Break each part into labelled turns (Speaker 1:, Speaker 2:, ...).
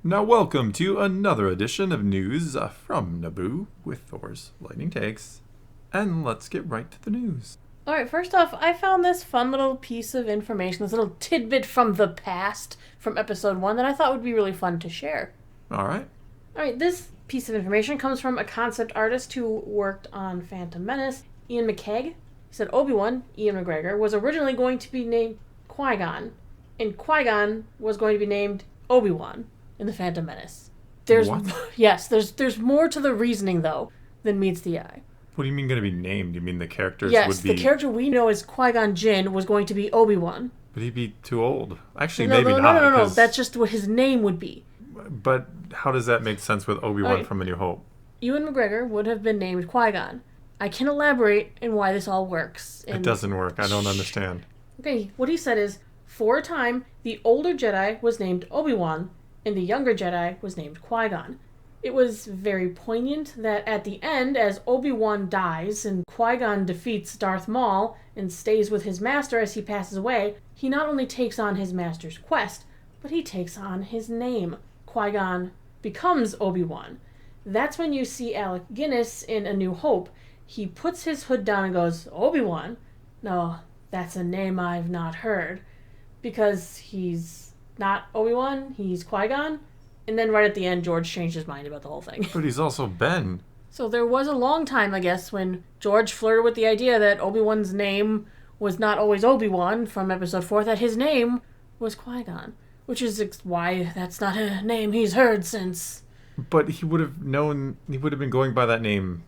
Speaker 1: Now welcome to another edition of news from Naboo with Thor's Lightning Takes. And let's get right to the news.
Speaker 2: Alright, first off, I found this fun little piece of information, this little tidbit from the past from episode 1 that I thought would be really fun to share.
Speaker 1: Alright.
Speaker 2: Alright, this piece of information comes from a concept artist who worked on Phantom Menace, Ian McKeag. He said Obi-Wan, Ian McGregor, was originally going to be named Qui-Gon, and Qui-Gon was going to be named Obi-Wan in the Phantom Menace.
Speaker 1: What?
Speaker 2: Yes, there's more to the reasoning, though, than meets the eye.
Speaker 1: What do you mean going to be named? You mean the characters
Speaker 2: yes,
Speaker 1: would be...
Speaker 2: the character we know as Qui-Gon Jinn was going to be Obi-Wan.
Speaker 1: But he'd be too old. Actually,
Speaker 2: No,
Speaker 1: maybe
Speaker 2: no,
Speaker 1: not.
Speaker 2: No. That's just what his name would be.
Speaker 1: But how does that make sense with Obi-Wan from A New Hope?
Speaker 2: Ewan McGregor would have been named Qui-Gon. I can elaborate in why this all works.
Speaker 1: It doesn't work. I don't understand.
Speaker 2: Okay, what he said is, for a time, the older Jedi was named Obi-Wan, and the younger Jedi was named Qui-Gon. It was very poignant that at the end, as Obi-Wan dies and Qui-Gon defeats Darth Maul and stays with his master as he passes away, he not only takes on his master's quest, but he takes on his name. Qui-Gon becomes Obi-Wan. That's when you see Alec Guinness in A New Hope. He puts his hood down and goes, Obi-Wan? No, that's a name I've not heard. Because he's not Obi-Wan, he's Qui-Gon. And then right at the end, George changed his mind about the whole thing.
Speaker 1: But he's also Ben.
Speaker 2: So there was a long time, I guess, when George flirted with the idea that Obi-Wan's name was not always Obi-Wan from Episode 4, that his name was Qui-Gon. Which is why that's not a name he's heard since.
Speaker 1: But he would have known, he would have been going by that name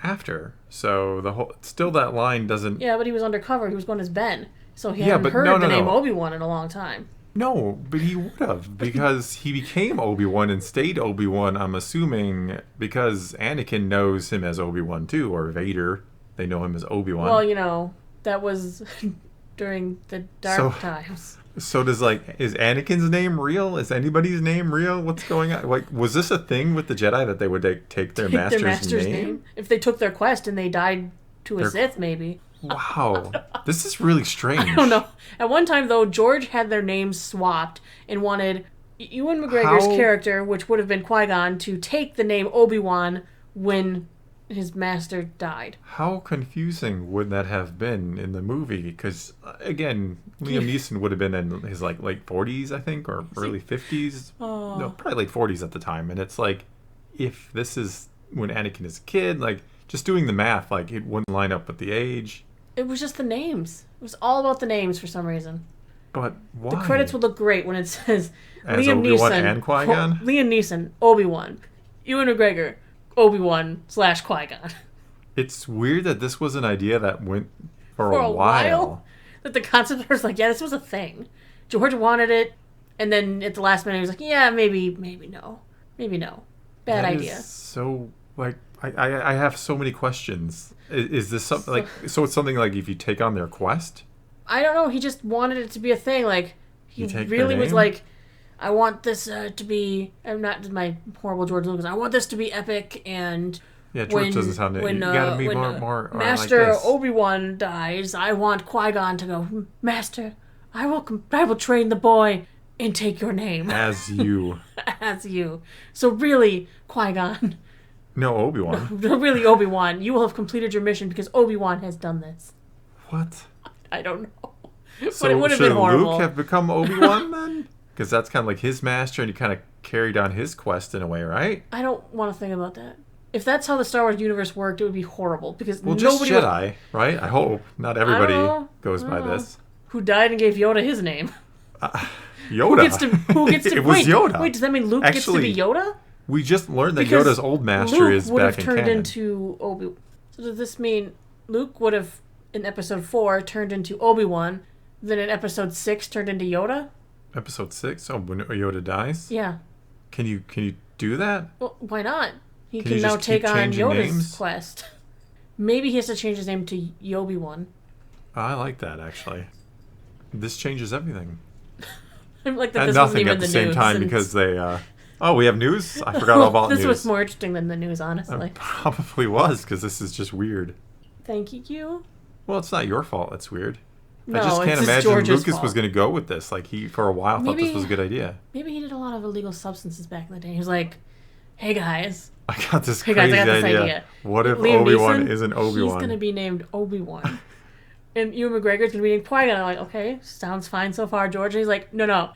Speaker 1: after. So still that line doesn't...
Speaker 2: Yeah, but he was undercover. He was going as Ben. So he hadn't heard the name Obi-Wan in a long time.
Speaker 1: No, but he would have, because he became Obi-Wan and stayed Obi-Wan, I'm assuming, because Anakin knows him as Obi-Wan too, or Vader. They know him as Obi-Wan.
Speaker 2: Well, that was during the dark times.
Speaker 1: So is Anakin's name real? Is anybody's name real? What's going on? Was this a thing with the Jedi that they would take their master's name?
Speaker 2: If they took their quest and they died to a Sith, maybe.
Speaker 1: Wow. This is really strange.
Speaker 2: I don't know. At one time, though, George had their names swapped and wanted Ewan McGregor's character, which would have been Qui-Gon, to take the name Obi-Wan when his master died.
Speaker 1: How confusing would that have been in the movie? Because, again, Liam Neeson would have been in his late 40s, I think, or early 50s. No, probably late 40s at the time. And it's if this is when Anakin is a kid, just doing the math, it wouldn't line up with the age.
Speaker 2: It was just the names. It was all about the names for some reason.
Speaker 1: But why?
Speaker 2: The credits would look great when it says
Speaker 1: as
Speaker 2: Liam
Speaker 1: Obi-Wan
Speaker 2: Neeson
Speaker 1: and Qui-Gon?
Speaker 2: Liam Neeson, Obi-Wan. Ewan McGregor, Obi-Wan / Qui-Gon.
Speaker 1: It's weird that this was an idea that went for a while.
Speaker 2: That the concept was this was a thing. George wanted it, and then at the last minute he was yeah, maybe no. Maybe no. Bad idea.
Speaker 1: So, I have so many questions. Is this something so it's something if you take on their quest?
Speaker 2: I don't know. He just wanted it to be a thing. He really was I want this to be. I'm not my horrible George Lucas. I want this to be epic and.
Speaker 1: Yeah, George doesn't sound it. You gotta be more
Speaker 2: Master Obi-Wan dies, I want Qui-Gon to go, Master, I will train the boy and take your name.
Speaker 1: As you.
Speaker 2: As you. So really, Qui-Gon.
Speaker 1: No, Obi-Wan.
Speaker 2: No, really, Obi-Wan. You will have completed your mission because Obi-Wan has done this.
Speaker 1: What?
Speaker 2: I don't know.
Speaker 1: So
Speaker 2: but it would have been horrible.
Speaker 1: Luke have become Obi-Wan then? Because that's kind of his master and you kind of carried on his quest in a way, right?
Speaker 2: I don't want to think about that. If that's how the Star Wars universe worked, it would be horrible. Because
Speaker 1: just Jedi, right? I hope. Not everybody goes by this.
Speaker 2: Who died and gave Yoda his name?
Speaker 1: Yoda?
Speaker 2: Who gets to
Speaker 1: It was Yoda.
Speaker 2: Wait, does that mean Luke gets to be Yoda?
Speaker 1: We just learned that Yoda's old master is back in canon.
Speaker 2: Luke would have turned into Obi-Wan. So does this mean Luke would have, in Episode 4, turned into Obi-Wan, then in Episode 6 turned into Yoda?
Speaker 1: Episode 6? Oh, when Yoda dies?
Speaker 2: Yeah.
Speaker 1: Can you do that?
Speaker 2: Well, why not? He can now take on Yoda's quest. Maybe he has to change his name to Yobi-Wan.
Speaker 1: I like that, actually. This changes everything.
Speaker 2: I'm that
Speaker 1: and
Speaker 2: this
Speaker 1: nothing
Speaker 2: wasn't even
Speaker 1: at the
Speaker 2: the
Speaker 1: same
Speaker 2: news
Speaker 1: time because they... we have news? I forgot all about news.
Speaker 2: This was more interesting than the news, honestly.
Speaker 1: It probably was, because this is just weird.
Speaker 2: Thank you.
Speaker 1: Well, it's not your fault it's weird.
Speaker 2: No,
Speaker 1: I just can't
Speaker 2: it's
Speaker 1: imagine
Speaker 2: George's
Speaker 1: Lucas
Speaker 2: fault.
Speaker 1: was going to go with this. Like, he, for a while, thought this
Speaker 2: Maybe-
Speaker 1: was a good idea.
Speaker 2: Maybe he did a lot of illegal substances back in the day. He was like, "Hey guys,
Speaker 1: I got this
Speaker 2: hey
Speaker 1: crazy
Speaker 2: guys, I got this
Speaker 1: idea.
Speaker 2: idea.
Speaker 1: What if
Speaker 2: Liam
Speaker 1: Obi-Wan
Speaker 2: Neeson,
Speaker 1: isn't
Speaker 2: He's
Speaker 1: Obi-Wan?
Speaker 2: gonna be named Obi-Wan, and Ewan McGregor's gonna be named Qui-Gon." I'm like, okay, sounds fine so far, George. And he's like, no.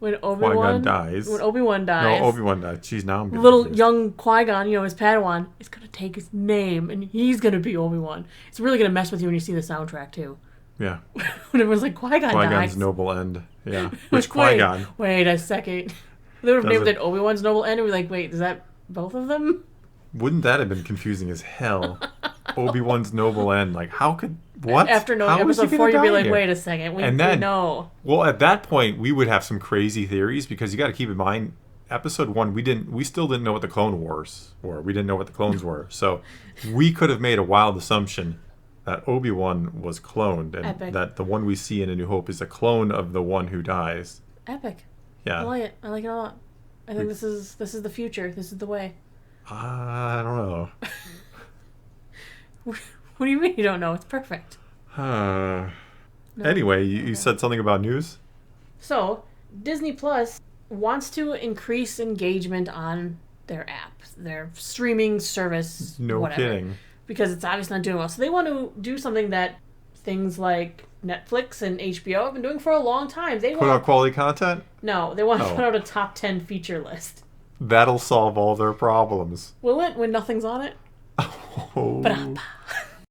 Speaker 2: When Obi-Wan
Speaker 1: Qui-Gon dies.
Speaker 2: when Obi-Wan dies,
Speaker 1: No, Obi-Wan died. Jeez, now I'm getting
Speaker 2: little
Speaker 1: confused.
Speaker 2: young Qui-Gon, his Padawan, is gonna take his name, and he's gonna be Obi-Wan. It's really gonna mess with you when you see the soundtrack too.
Speaker 1: Yeah.
Speaker 2: When everyone's like, Qui-Gon
Speaker 1: Qui-Gon's
Speaker 2: dies.
Speaker 1: noble end. Yeah. Which
Speaker 2: Wait,
Speaker 1: Qui-Gon?
Speaker 2: Wait a second. They would have named
Speaker 1: Doesn't-
Speaker 2: it Obi-Wan's noble end, and we're like, wait, is that both of them?
Speaker 1: Wouldn't that have been confusing as hell? Obi-Wan's noble end. Like, how could... What?
Speaker 2: After knowing
Speaker 1: How is he
Speaker 2: episode
Speaker 1: gonna
Speaker 2: 4, you'd be
Speaker 1: die
Speaker 2: like,
Speaker 1: here?
Speaker 2: wait a second, we
Speaker 1: And then-
Speaker 2: know.
Speaker 1: Well, at that point, we would have some crazy theories because you got to keep in mind, episode 1, we still didn't know what the Clone Wars were. We didn't know what the clones were. So we could have made a wild assumption that Obi-Wan was cloned and
Speaker 2: Epic.
Speaker 1: that the one we see in A New Hope is a clone of the one who dies.
Speaker 2: Epic.
Speaker 1: Yeah.
Speaker 2: I like it. I like it a lot. I think this is the future. This is the way.
Speaker 1: I don't know.
Speaker 2: What do you mean you don't know? It's perfect.
Speaker 1: Uh, Anyway, you said something about news?
Speaker 2: So, Disney Plus wants to increase engagement on their app, their streaming service,
Speaker 1: No
Speaker 2: whatever.
Speaker 1: kidding.
Speaker 2: Because it's obviously not doing well. So they want to do something that things like Netflix and HBO have been doing for a long time. They
Speaker 1: Put
Speaker 2: want
Speaker 1: out quality content?
Speaker 2: No, they want to
Speaker 1: Oh.
Speaker 2: put out a top 10 feature list.
Speaker 1: That'll solve all their problems.
Speaker 2: Will it when nothing's on it?
Speaker 1: Oh.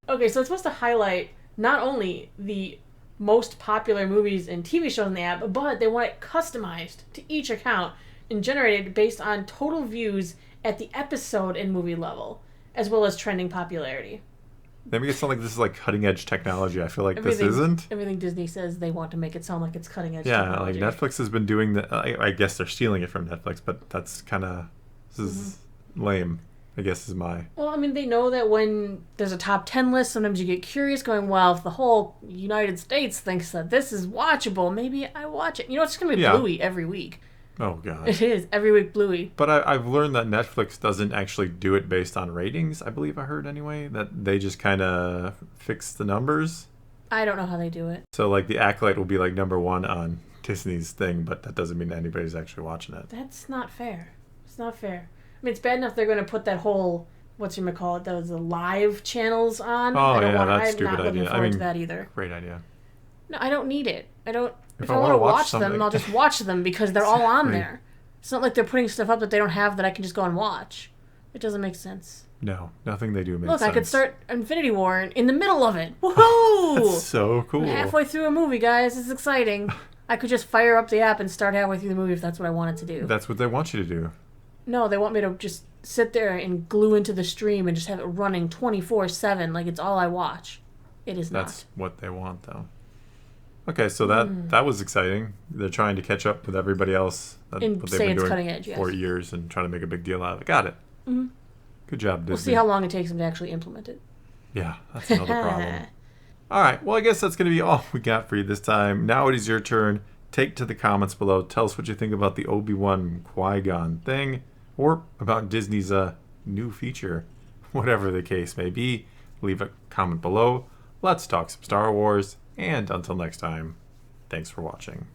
Speaker 2: Okay, so it's supposed to highlight not only the most popular movies and TV shows in the app, but they want it customized to each account and generated based on total views at the episode and movie level, as well as trending popularity.
Speaker 1: They make it sound like this is like cutting edge technology. I feel like this
Speaker 2: Everything-
Speaker 1: isn't.
Speaker 2: Everything Disney says, they want to make it sound like it's cutting edge
Speaker 1: Yeah,
Speaker 2: technology.
Speaker 1: like Netflix has been doing that. I guess they're stealing it from Netflix, but that's kind of this is lame. I guess is my
Speaker 2: Well, I mean, they know that when there's a top 10 list, sometimes you get curious going, well, if the whole United States thinks that this is watchable, maybe I watch it. It's going to be
Speaker 1: Yeah.
Speaker 2: Bluey every week.
Speaker 1: oh god.
Speaker 2: It is. Every week Bluey.
Speaker 1: But I've learned that Netflix doesn't actually do it based on ratings. I believe I heard anyway that they just kind of fix the numbers.
Speaker 2: I don't know how they do it.
Speaker 1: So like the Acolyte will be like #1 on Disney's thing, but that doesn't mean anybody's actually watching it.
Speaker 2: That's not fair. It's not fair. I mean, it's bad enough they're going to put that whole, those live channels on.
Speaker 1: Oh,
Speaker 2: I don't
Speaker 1: yeah,
Speaker 2: want,
Speaker 1: that's a
Speaker 2: I'm
Speaker 1: stupid
Speaker 2: not looking
Speaker 1: idea. I
Speaker 2: forward to
Speaker 1: mean-
Speaker 2: that either.
Speaker 1: Great idea.
Speaker 2: No, I don't need it. I don't. If I
Speaker 1: I
Speaker 2: want
Speaker 1: wanna
Speaker 2: to
Speaker 1: watch
Speaker 2: watch them,
Speaker 1: something-
Speaker 2: I'll just watch them because they're all on
Speaker 1: Exactly.
Speaker 2: there. It's not like they're putting stuff up that they don't have that I can just go and watch. It doesn't make sense.
Speaker 1: No, nothing they do makes
Speaker 2: Look,
Speaker 1: sense.
Speaker 2: I could start Infinity War in the middle of it. Woohoo!
Speaker 1: That's so cool.
Speaker 2: I'm halfway through a movie, guys. It's exciting. I could just fire up the app and start halfway through the movie if that's what I wanted to do.
Speaker 1: That's what they want you to do.
Speaker 2: No, they want me to just sit there and glue into the stream and just have it running 24/7 like it's all I watch. It is
Speaker 1: That's what they want, though. Okay, so that was exciting. They're trying to catch up with everybody else. That's
Speaker 2: And
Speaker 1: what
Speaker 2: say
Speaker 1: they've been
Speaker 2: it's
Speaker 1: doing
Speaker 2: cutting edge, yes.
Speaker 1: for years and trying to make a big deal out of it. Got it.
Speaker 2: Mhm.
Speaker 1: Good job,
Speaker 2: We'll
Speaker 1: Disney.
Speaker 2: see how long it takes them to actually implement it.
Speaker 1: Yeah, that's another problem. All right, well, I guess that's going to be all we got for you this time. Now it is your turn. Take to the comments below. Tell us what you think about the Obi-Wan Qui-Gon thing or about Disney's new feature. Whatever the case may be, leave a comment below. Let's talk some Star Wars. And until next time, thanks for watching.